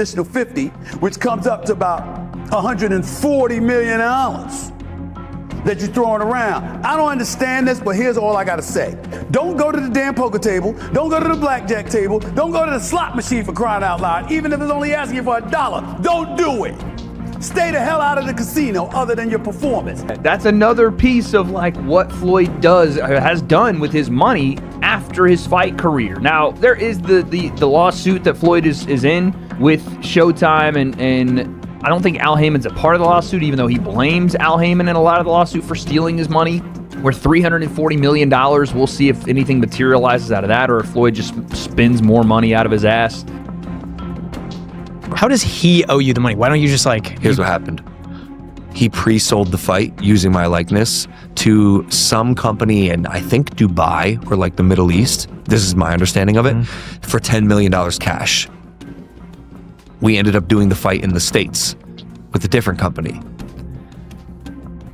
additional 50, which comes up to about $140 million that you're throwing around. I don't understand this, but here's all I gotta say. Don't go to the damn poker table. Don't go to the blackjack table. Don't go to the slot machine, for crying out loud, even if it's only asking you for $1. Don't do it. Stay the hell out of the casino other than your performance. That's another piece of like what Floyd has done with his money after his fight career. Now, there is the lawsuit that Floyd is in with Showtime, and I don't think Al Heyman's a part of the lawsuit, even though he blames Al Heyman in a lot of the lawsuit for stealing his money. We're $340 million. We'll see if anything materializes out of that, or if Floyd just spends more money out of his ass. How does he owe you the money? Why don't you just like... Here's what happened. He pre-sold the fight using my likeness to some company in, I think, Dubai or like the Middle East. This is my understanding of it, for $10 million cash. We ended up doing the fight in the States with a different company.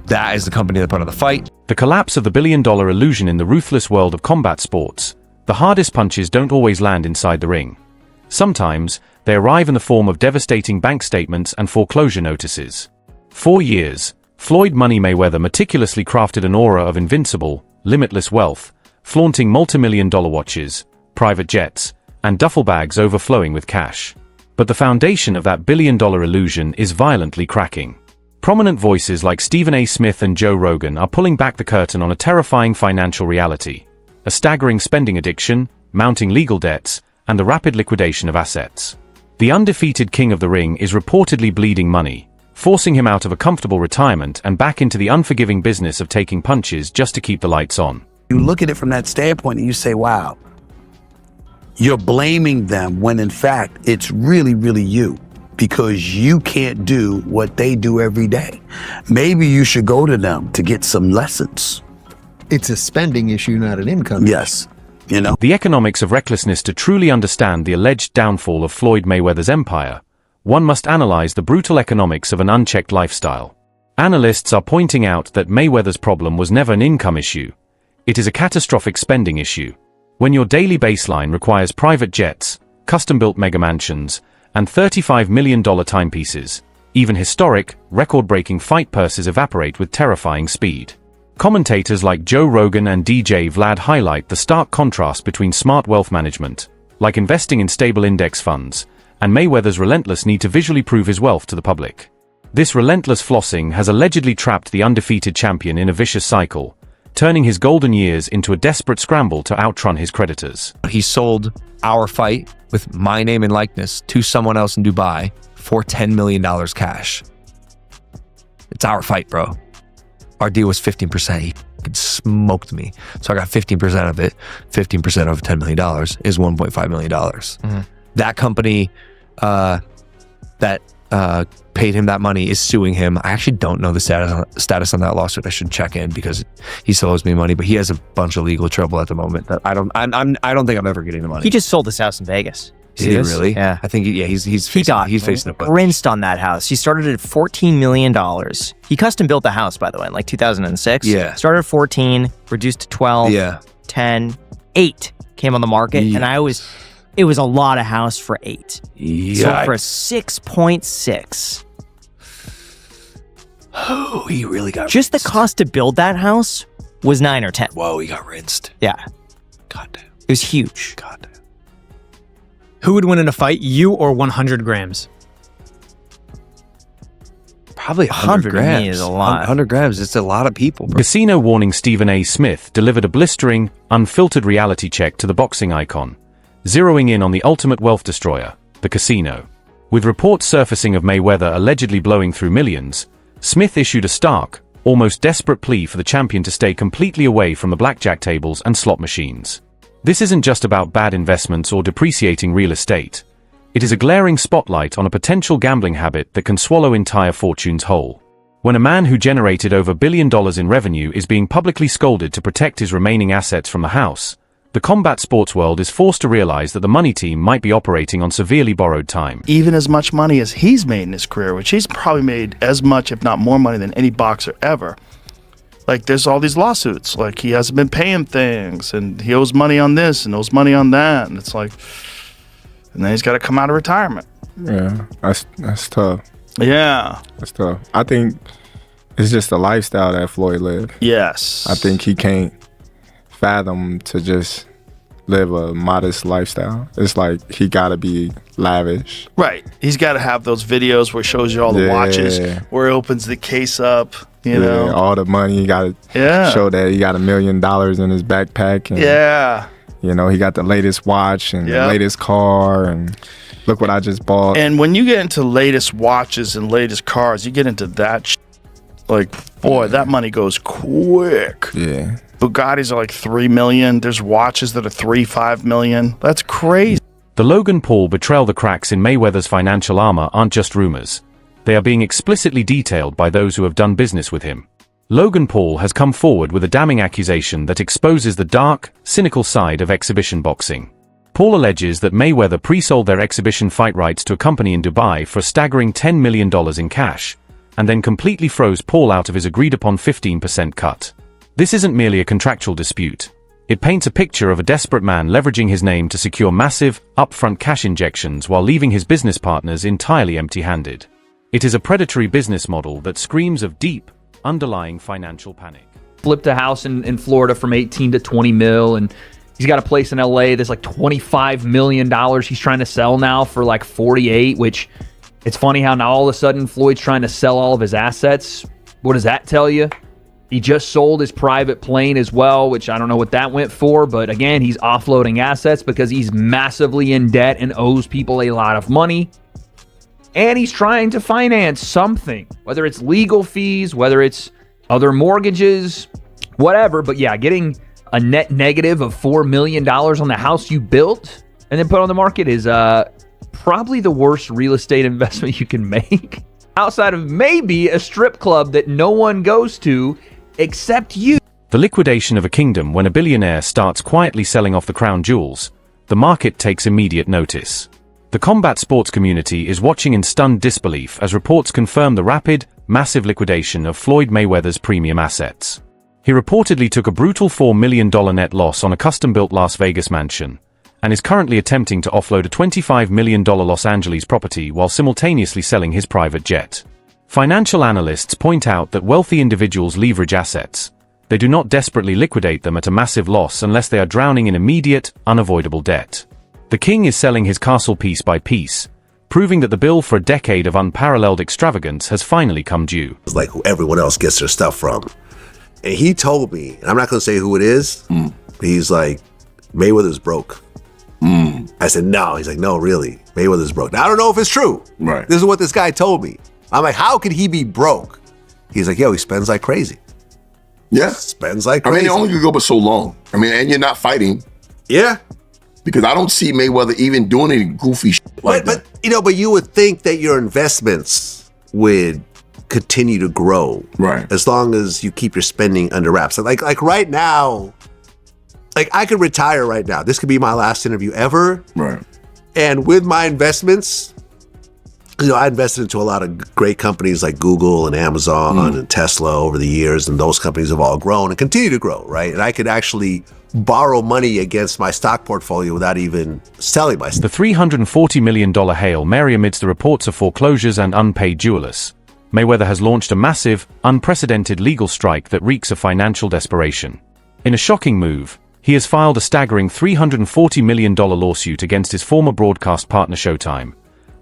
That is the company that put on the fight. The collapse of the billion-dollar illusion in the ruthless world of combat sports. The hardest punches don't always land inside the ring. Sometimes, they arrive in the form of devastating bank statements and foreclosure notices. For years, Floyd Money Mayweather meticulously crafted an aura of invincible, limitless wealth, flaunting multi-million-dollar watches, private jets, and duffel bags overflowing with cash. But the foundation of that billion-dollar illusion is violently cracking. Prominent voices like Stephen A. Smith and Joe Rogan are pulling back the curtain on a terrifying financial reality: a staggering spending addiction, mounting legal debts, and the rapid liquidation of assets. The undefeated king of the ring is reportedly bleeding money, forcing him out of a comfortable retirement and back into the unforgiving business of taking punches just to keep the lights on. You look at it from that standpoint and you say, wow, you're blaming them when in fact it's really, really you, because you can't do what they do every day. Maybe you should go to them to get some lessons. It's a spending issue, not an income issue. Yes. You know, the economics of recklessness. To truly understand the alleged downfall of Floyd Mayweather's empire, one must analyze the brutal economics of an unchecked lifestyle. Analysts are pointing out that Mayweather's problem was never an income issue. It is a catastrophic spending issue. When your daily baseline requires private jets, custom-built mega mansions, and $35 million timepieces, even historic, record-breaking fight purses evaporate with terrifying speed. Commentators like Joe Rogan and DJ Vlad highlight the stark contrast between smart wealth management, like investing in stable index funds, and Mayweather's relentless need to visually prove his wealth to the public. This relentless flossing has allegedly trapped the undefeated champion in a vicious cycle, turning his golden years into a desperate scramble to outrun his creditors. He sold our fight with my name and likeness to someone else in Dubai for $10 million cash. It's our fight, bro. Our deal was 15%. He smoked me. So I got 15% of it. 15% of $10 million is $1.5 million. That company that paid him that money is suing him. I actually don't know the status on that lawsuit. I should check in because he still owes me money, but he has a bunch of legal trouble at the moment that I don't think I'm ever getting the money. He just sold his house in Vegas. Did he really? Yeah. I think he's facing a bunch. Rinsed on that house. He started at $14 million. He custom built the house, by the way, in like 2006. Yeah. Started at 14, reduced to 12, yeah. 10, 8 came on the market. Yeah. And it was a lot of house for 8. Yeah. So for 6.6. Oh, he really got Just rinsed. the cost to build that house was 9 or 10. Whoa, he got rinsed. Yeah. God damn. It was huge. God damn. Who would win in a fight, you or 100 grams? Probably 100 grams. to me is a lot. 100 grams. It's a lot of people, bro. Casino warning Stephen A. Smith delivered a blistering, unfiltered reality check to the boxing icon, zeroing in on the ultimate wealth destroyer, the casino. With reports surfacing of Mayweather allegedly blowing through millions, Smith issued a stark, almost desperate plea for the champion to stay completely away from the blackjack tables and slot machines. This isn't just about bad investments or depreciating real estate. It is a glaring spotlight on a potential gambling habit that can swallow entire fortunes whole. When a man who generated over $1 billion in revenue is being publicly scolded to protect his remaining assets from the house, the combat sports world is forced to realize that the money team might be operating on severely borrowed time. Even as much money as he's made in his career, which he's probably made as much, if not more money than any boxer ever. Like, there's all these lawsuits. Like, he hasn't been paying things, and he owes money on this and owes money on that. And it's like, and then he's got to come out of retirement. Yeah, that's tough. Yeah. That's tough. I think it's just the lifestyle that Floyd lived. Yes. I think he can't fathom to just live a modest lifestyle. It's like he gotta be lavish. Right. He's got to have those videos where it shows you all the watches, where he opens the case up, you know. All the money. He gotta show that he got $1 million in his backpack. And, you know, he got the latest watch and the latest car, and look what I just bought. And when you get into latest watches and latest cars, you get into that like, boy, that money goes quick. Yeah. Bugattis are like $3 million. There's watches that are $3-5 million. That's crazy. The Logan Paul betrayal, the cracks in Mayweather's financial armor aren't just rumors. They are being explicitly detailed by those who have done business with him. Logan Paul has come forward with a damning accusation that exposes the dark, cynical side of exhibition boxing. Paul alleges that Mayweather pre-sold their exhibition fight rights to a company in Dubai for a staggering $10 million in cash, and then completely froze Paul out of his agreed-upon 15% cut. This isn't merely a contractual dispute. It paints a picture of a desperate man leveraging his name to secure massive, upfront cash injections while leaving his business partners entirely empty-handed. It is a predatory business model that screams of deep, underlying financial panic. Flipped a house in Florida from 18 to 20 mil, and he's got a place in LA that's like $25 million he's trying to sell now for like 48, which it's funny how now all of a sudden Floyd's trying to sell all of his assets. What does that tell you? He just sold his private plane as well, which I don't know what that went for, but again, he's offloading assets because he's massively in debt and owes people a lot of money. And he's trying to finance something, whether it's legal fees, whether it's other mortgages, whatever. But yeah, getting a net negative of $4 million on the house you built and then put on the market is probably the worst real estate investment you can make. Outside of maybe a strip club that no one goes to except you. The liquidation of a kingdom. When a billionaire starts quietly selling off the crown jewels, the market takes immediate notice. The combat sports community is watching in stunned disbelief as reports confirm the rapid, massive liquidation of Floyd Mayweather's premium assets. He reportedly took a brutal $4 million net loss on a custom-built Las Vegas mansion, and is currently attempting to offload a $25 million Los Angeles property while simultaneously selling his private jet. Financial analysts point out that wealthy individuals leverage assets. They do not desperately liquidate them at a massive loss unless they are drowning in immediate, unavoidable debt. The king is selling his castle piece by piece, proving that the bill for a decade of unparalleled extravagance has finally come due. It's like who everyone else gets their stuff from. And he told me, and I'm not going to say who it is, he's like, Mayweather's broke. I said, no. He's like, no, really, Mayweather's broke. Now, I don't know if it's true. Right. This is what this guy told me. I'm like, how could he be broke? He's like, yo, he spends like crazy. Yeah. Spends like crazy. I mean, it only could go but so long. I mean, and you're not fighting. Yeah. Because I don't see Mayweather even doing any goofy shit like that. But you would think that your investments would continue to grow. Right. As long as you keep your spending under wraps. Like right now, like I could retire right now. This could be my last interview ever. Right. And with my investments, you know, I invested into a lot of great companies like Google and Amazon and Tesla over the years, and those companies have all grown and continue to grow, right? And I could actually borrow money against my stock portfolio without even selling my stock. The $340 million Hail Mary amidst the reports of foreclosures and unpaid jewelers. Mayweather has launched a massive, unprecedented legal strike that reeks of financial desperation. In a shocking move, he has filed a staggering $340 million lawsuit against his former broadcast partner Showtime,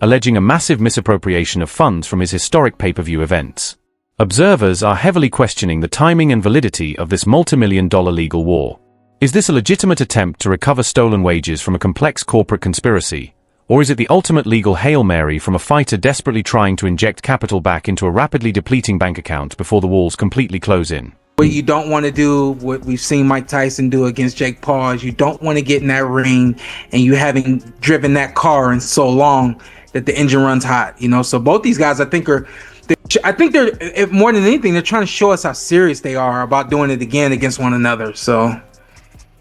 alleging a massive misappropriation of funds from his historic pay-per-view events. Observers are heavily questioning the timing and validity of this multi-million-dollar legal war. Is this a legitimate attempt to recover stolen wages from a complex corporate conspiracy, or is it the ultimate legal Hail Mary from a fighter desperately trying to inject capital back into a rapidly depleting bank account before the walls completely close in? What you don't want to do, what we've seen Mike Tyson do against Jake Paul, is you don't want to get in that ring and you having driven that car in so long that the engine runs hot, you know? So both these guys, I think they're more than anything, they're trying to show us how serious they are about doing it again against one another. So,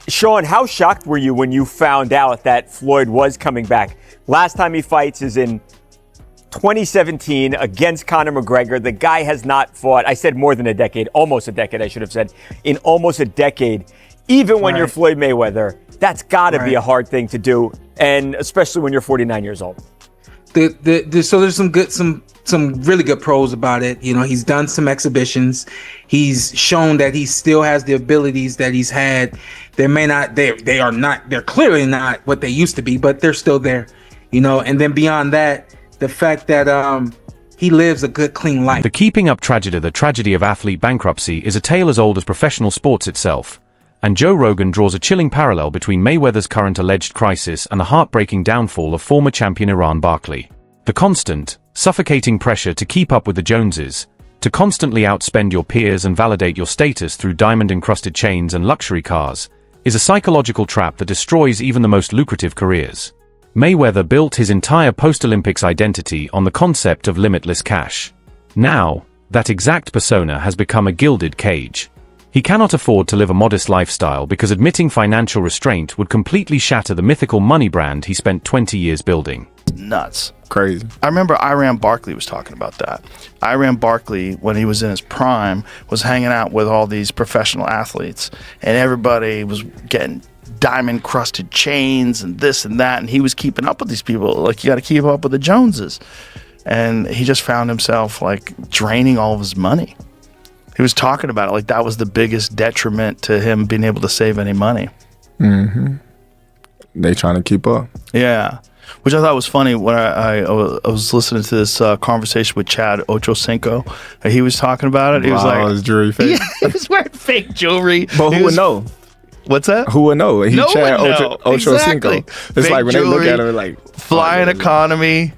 Sean, how shocked were you when you found out that Floyd was coming back? Last time he fights is in 2017 against Conor McGregor. The guy has not fought, I said more than a decade, almost a decade, I should have said, in almost a decade. Even when you're Floyd Mayweather, That's got to be a hard thing to do, and especially when you're 49 years old. So there's some really good pros about it. You know, he's done some exhibitions. He's shown that he still has the abilities that he's had. They're clearly not what they used to be, but they're still there. You know, and then beyond that, the fact that he lives a good, clean life. The keeping up tragedy, the tragedy of athlete bankruptcy, is a tale as old as professional sports itself. And Joe Rogan draws a chilling parallel between Mayweather's current alleged crisis and the heartbreaking downfall of former champion Iran Barkley. The constant, suffocating pressure to keep up with the Joneses, to constantly outspend your peers and validate your status through diamond-encrusted chains and luxury cars, is a psychological trap that destroys even the most lucrative careers. Mayweather built his entire post-Olympics identity on the concept of limitless cash. Now, that exact persona has become a gilded cage. He cannot afford to live a modest lifestyle because admitting financial restraint would completely shatter the mythical money brand he spent 20 years building. Nuts. Crazy. I remember Iran Barkley was talking about that. Iran Barkley, when he was in his prime, was hanging out with all these professional athletes, and everybody was getting diamond-crusted chains and this and that, and he was keeping up with these people. Like, you got to keep up with the Joneses. And he just found himself, like, draining all of his money. He was talking about it like that was the biggest detriment to him being able to save any money. Mm-hmm. They trying to keep up. Yeah. Which I thought was funny when I was listening to this conversation with Chad Ochocinco. He was talking about it. He was like, his jewelry fake. Yeah, he was wearing fake jewelry. But who would know? What's that? Who would know? He no Chad one know. Ochocinco. Exactly. It's fake like when jewelry, they look at him like flying economy.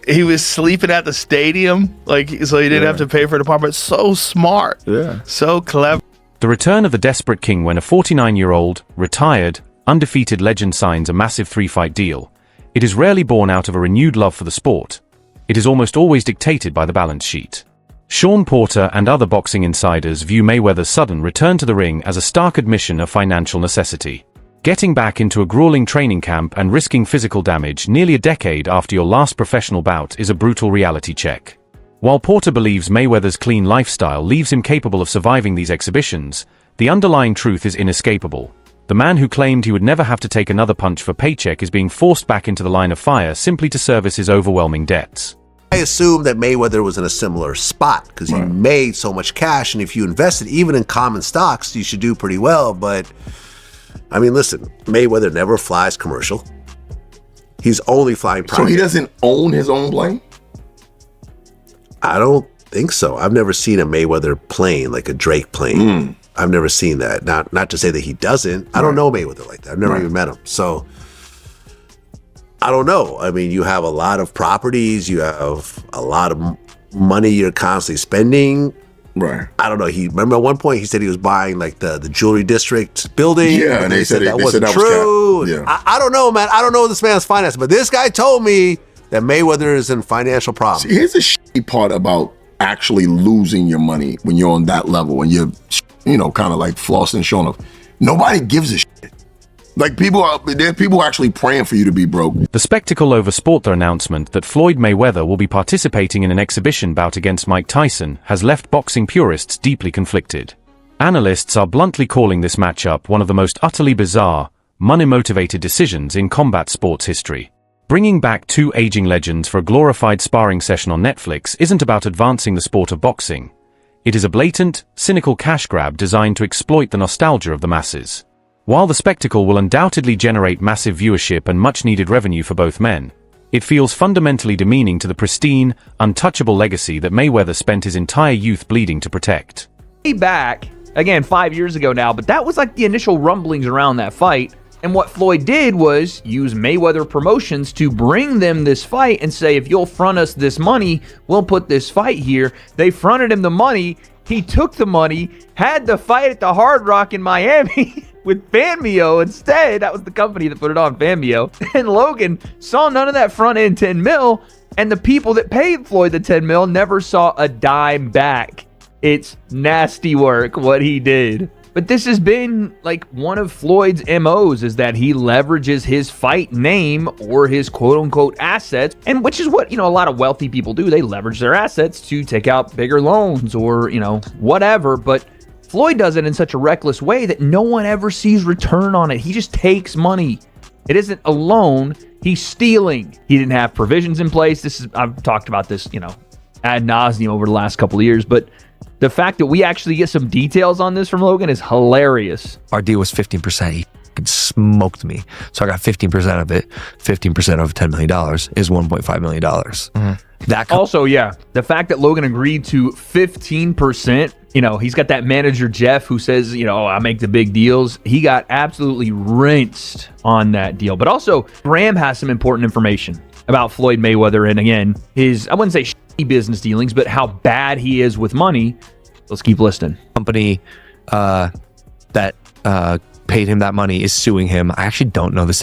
He was sleeping at the stadium, like, so he didn't have to pay for an apartment. So smart. Yeah. So clever. The return of the desperate king when a 49-year-old, retired, undefeated legend signs a massive 3-fight deal. It is rarely born out of a renewed love for the sport. It is almost always dictated by the balance sheet. Sean Porter and other boxing insiders view Mayweather's sudden return to the ring as a stark admission of financial necessity. Getting back into a grueling training camp and risking physical damage nearly a decade after your last professional bout is a brutal reality check. While Porter believes Mayweather's clean lifestyle leaves him capable of surviving these exhibitions, the underlying truth is inescapable. The man who claimed he would never have to take another punch for paycheck is being forced back into the line of fire simply to service his overwhelming debts. I assume that Mayweather was in a similar spot because he made so much cash, and if you invested even in common stocks, you should do pretty well. But I mean, listen, Mayweather never flies commercial. He's only flying private. So he doesn't own his own plane? I don't think so. I've never seen a Mayweather plane, like a Drake plane. I've never seen that. Not to say that he doesn't. I don't know Mayweather like that. I've never even met him. So I don't know. I mean, you have a lot of properties. You have a lot of money you're constantly spending. Right. I don't know. Remember at one point he said he was buying like the jewelry district building. Yeah, and they said that wasn't true. Yeah. I don't know, man. I don't know this man's finances, but this guy told me that Mayweather is in financial problems. See, here's the shitty part about actually losing your money when you're on that level and you're, kind of like flossing and showing off. Nobody gives a shit. Like, there are people actually praying for you to be broke. The spectacle over sport, the announcement that Floyd Mayweather will be participating in an exhibition bout against Mike Tyson has left boxing purists deeply conflicted. Analysts are bluntly calling this matchup one of the most utterly bizarre, money-motivated decisions in combat sports history. Bringing back two aging legends for a glorified sparring session on Netflix isn't about advancing the sport of boxing. It is a blatant, cynical cash grab designed to exploit the nostalgia of the masses. While the spectacle will undoubtedly generate massive viewership and much-needed revenue for both men, it feels fundamentally demeaning to the pristine, untouchable legacy that Mayweather spent his entire youth bleeding to protect. Way back, again 5 years ago now, but that was like the initial rumblings around that fight. And what Floyd did was use Mayweather Promotions to bring them this fight and say, if you'll front us this money, we'll put this fight here. They fronted him the money. He took the money, had the fight at the Hard Rock in Miami with Fanmio instead. That was the company that put it on, Fanmio. And Logan saw none of that front end 10 mil, and the people that paid Floyd the 10 mil never saw a dime back. It's nasty work what he did. But this has been like one of Floyd's MOs, is that he leverages his fight name or his quote unquote assets, and which is what, a lot of wealthy people do. They leverage their assets to take out bigger loans or, whatever. But Floyd does it in such a reckless way that no one ever sees return on it. He just takes money. It isn't a loan. He's stealing. He didn't have provisions in place. I've talked about this, ad nauseum over the last couple of years, but the fact that we actually get some details on this from Logan is hilarious. Our deal was 15%. He smoked me. So I got 15% of it. 15% of $10 million is $1.5 million. That also, the fact that Logan agreed to 15%, he's got that manager, Jeff, who says, I make the big deals. He got absolutely rinsed on that deal. But also, Graham has some important information about Floyd Mayweather. And again, his, I wouldn't say shitty business dealings, but how bad he is with money. Let's keep listening. Company that paid him that money is suing him. I actually don't know the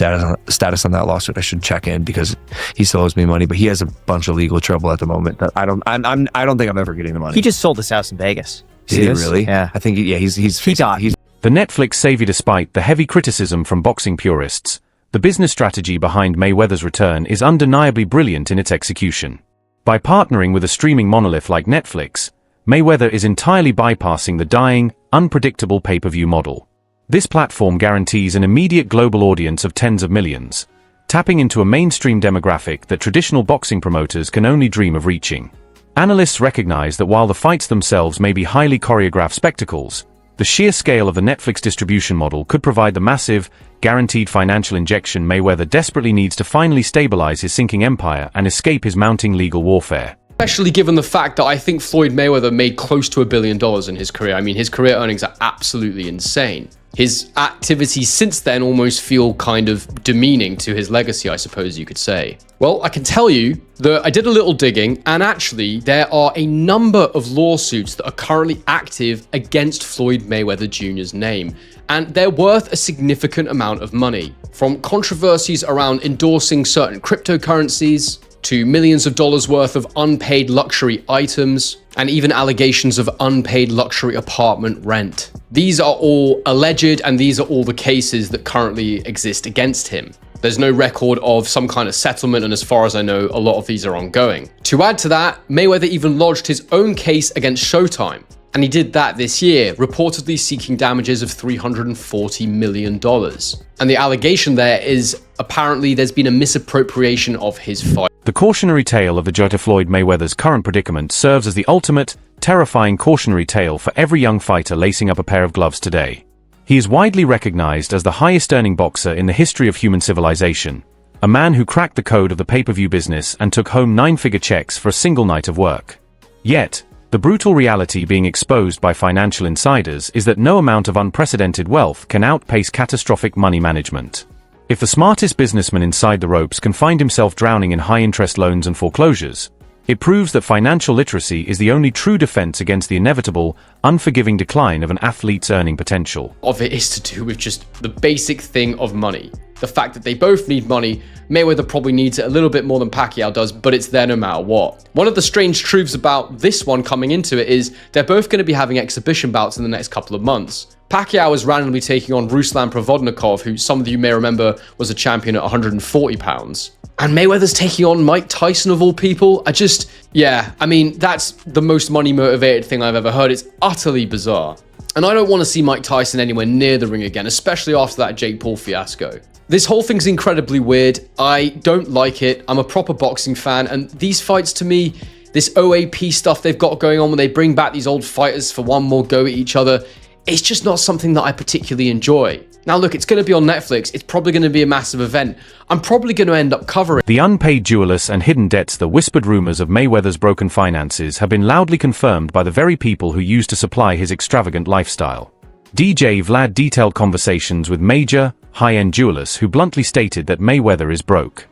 status on that lawsuit. I should check in because he still owes me money, but he has a bunch of legal trouble at the moment. That I don't think I'm ever getting the money. He just sold his house in Vegas. Did he really? Yeah. I think he's The Netflix savvy despite the heavy criticism from boxing purists. The business strategy behind Mayweather's return is undeniably brilliant in its execution. By partnering with a streaming monolith like Netflix, Mayweather is entirely bypassing the dying, unpredictable pay-per-view model. This platform guarantees an immediate global audience of tens of millions, tapping into a mainstream demographic that traditional boxing promoters can only dream of reaching. Analysts recognize that while the fights themselves may be highly choreographed spectacles, the sheer scale of the Netflix distribution model could provide the massive, guaranteed financial injection Mayweather desperately needs to finally stabilize his sinking empire and escape his mounting legal warfare. Especially given the fact that I think Floyd Mayweather made close to $1 billion in his career. I mean, his career earnings are absolutely insane. His activities since then almost feel kind of demeaning to his legacy, I suppose you could say. Well, I can tell you that I did a little digging, and actually there are a number of lawsuits that are currently active against Floyd Mayweather Jr.'s name, and they're worth a significant amount of money. From controversies around endorsing certain cryptocurrencies, to millions of dollars worth of unpaid luxury items, and even allegations of unpaid luxury apartment rent. These are all alleged, and these are all the cases that currently exist against him. There's no record of some kind of settlement, and as far as I know, a lot of these are ongoing. To add to that, Mayweather even lodged his own case against Showtime, and he did that this year, reportedly seeking damages of $340 million. And the allegation there is apparently there's been a misappropriation of his fight. The cautionary tale of the judge Floyd Mayweather's current predicament serves as the ultimate, terrifying cautionary tale for every young fighter lacing up a pair of gloves today. He is widely recognized as the highest-earning boxer in the history of human civilization, a man who cracked the code of the pay-per-view business and took home 9-figure checks for a single night of work. Yet, the brutal reality being exposed by financial insiders is that no amount of unprecedented wealth can outpace catastrophic money management. If the smartest businessman inside the ropes can find himself drowning in high-interest loans and foreclosures, it proves that financial literacy is the only true defense against the inevitable, unforgiving decline of an athlete's earning potential. Of it is to do with just the basic thing of money. The fact that they both need money. Mayweather probably needs it a little bit more than Pacquiao does, but it's there no matter what. One of the strange truths about this one coming into it is they're both going to be having exhibition bouts in the next couple of months. Pacquiao is randomly taking on Ruslan Provodnikov, who some of you may remember was a champion at 140 pounds. And Mayweather's taking on Mike Tyson of all people. I mean, that's the most money motivated thing I've ever heard. It's utterly bizarre. And I don't want to see Mike Tyson anywhere near the ring again, especially after that Jake Paul fiasco. This whole thing's incredibly weird. I don't like it. I'm a proper boxing fan, and these fights to me, this OAP stuff they've got going on when they bring back these old fighters for one more go at each other, it's just not something that I particularly enjoy. Now look, it's going to be on Netflix. It's probably going to be a massive event. I'm probably going to end up covering. The unpaid jewelers and hidden debts, the whispered rumors of Mayweather's broken finances have been loudly confirmed by the very people who used to supply his extravagant lifestyle. DJ Vlad detailed conversations with major, high-end jewelers who bluntly stated that Mayweather is broke.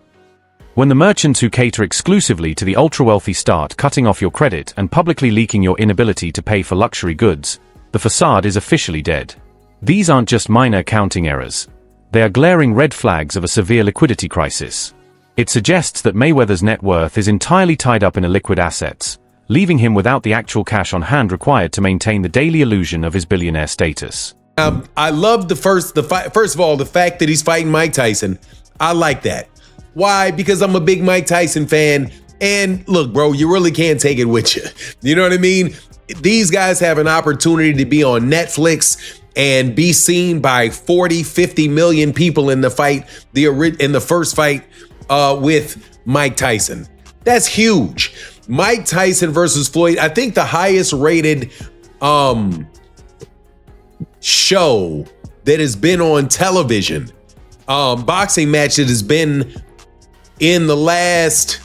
When the merchants who cater exclusively to the ultra-wealthy start cutting off your credit and publicly leaking your inability to pay for luxury goods, the facade is officially dead. These aren't just minor accounting errors. They are glaring red flags of a severe liquidity crisis. It suggests that Mayweather's net worth is entirely tied up in illiquid assets, leaving him without the actual cash on hand required to maintain the daily illusion of his billionaire status. I love first of all, the fact that he's fighting Mike Tyson. I like that. Why? Because I'm a big Mike Tyson fan. And look, bro, you really can't take it with you. You know what I mean? these guys have an opportunity to be on Netflix and be seen by 40, 50 million people in the fight, in the first fight with Mike Tyson. That's huge. Mike Tyson versus Floyd, I think the highest rated show that has been on television, boxing match that has been in the last,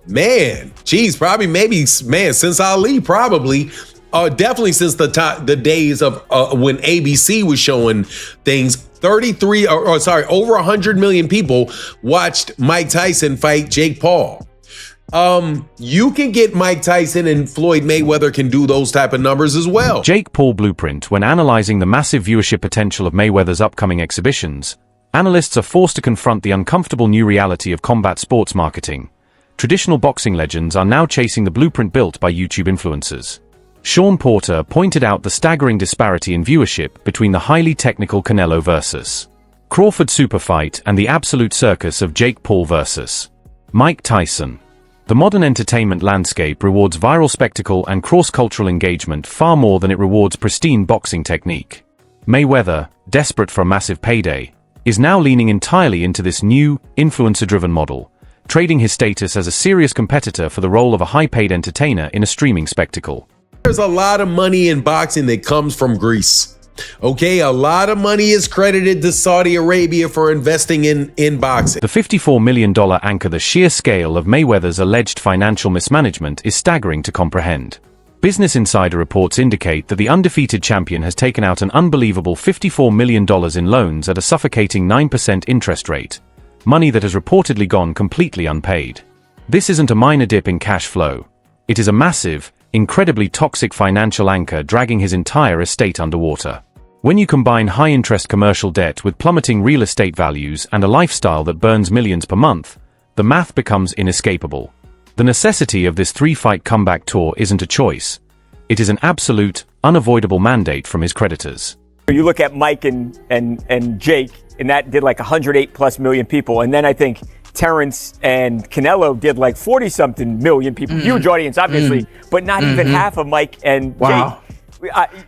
probably since Ali, probably. Definitely since the days of when ABC was showing things. Over 100 million people watched Mike Tyson fight Jake Paul. You can get Mike Tyson, and Floyd Mayweather can do those type of numbers as well. Jake Paul blueprint. When analyzing the massive viewership potential of Mayweather's upcoming exhibitions, analysts are forced to confront the uncomfortable new reality of combat sports marketing. Traditional boxing legends are now chasing the blueprint built by YouTube influencers. Sean Porter pointed out the staggering disparity in viewership between the highly technical Canelo versus Crawford super fight and the absolute circus of Jake Paul versus Mike Tyson. The modern entertainment landscape rewards viral spectacle and cross-cultural engagement far more than it rewards pristine boxing technique. Mayweather, desperate for a massive payday, is now leaning entirely into this new, influencer-driven model, trading his status as a serious competitor for the role of a high-paid entertainer in a streaming spectacle. There's a lot of money in boxing that comes from Greece. Okay, a lot of money is credited to Saudi Arabia for investing in boxing. The $54 million anchor. The sheer scale of Mayweather's alleged financial mismanagement is staggering to comprehend. Business Insider reports indicate that the undefeated champion has taken out an unbelievable $54 million in loans at a suffocating 9% interest rate, money that has reportedly gone completely unpaid. This isn't a minor dip in cash flow. It is a massive, incredibly toxic financial anchor dragging his entire estate underwater. When you combine high-interest commercial debt with plummeting real estate values and a lifestyle that burns millions per month, the math becomes inescapable. The necessity of this three-fight comeback tour isn't a choice. It is an absolute, unavoidable mandate from his creditors. You look at Mike and Jake, and that did like 108+ million people, and then I think Terrence and Canelo did like 40-something million people. Huge audience, obviously, but not even half of Mike and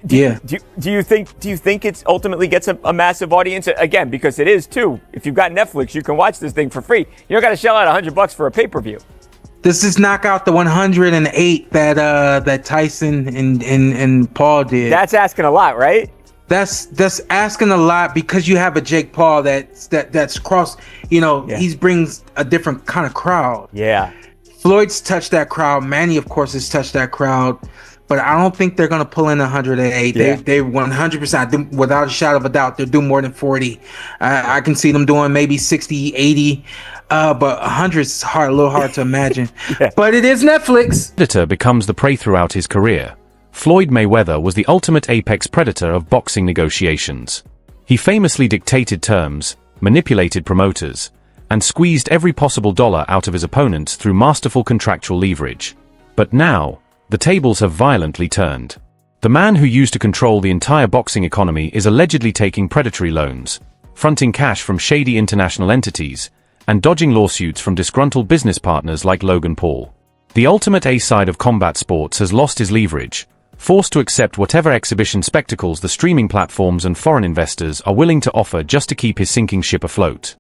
Jake. Do you think it ultimately gets a massive audience? Again, because it is too. If you've got Netflix, you can watch this thing for free. You don't got to shell out $100 for a pay-per-view. This is knock out the 108 that Tyson and Paul did. That's asking a lot, right? That's asking a lot, because you have a Jake Paul that's cross. He brings a different kind of crowd. Yeah. Floyd's touched that crowd. Manny, of course, has touched that crowd. But I don't think they're going to pull in 108. Yeah. They 100%, without a shadow of a doubt, they'll do more than 40. I can see them doing maybe 60, 80. But 100 is a little hard to imagine. But it is Netflix. Predator becomes the prey throughout his career. Floyd Mayweather was the ultimate apex predator of boxing negotiations. He famously dictated terms, manipulated promoters, and squeezed every possible dollar out of his opponents through masterful contractual leverage. But now, the tables have violently turned. The man who used to control the entire boxing economy is allegedly taking predatory loans, fronting cash from shady international entities, and dodging lawsuits from disgruntled business partners like Logan Paul. The ultimate A-side of combat sports has lost his leverage, forced to accept whatever exhibition spectacles the streaming platforms and foreign investors are willing to offer just to keep his sinking ship afloat.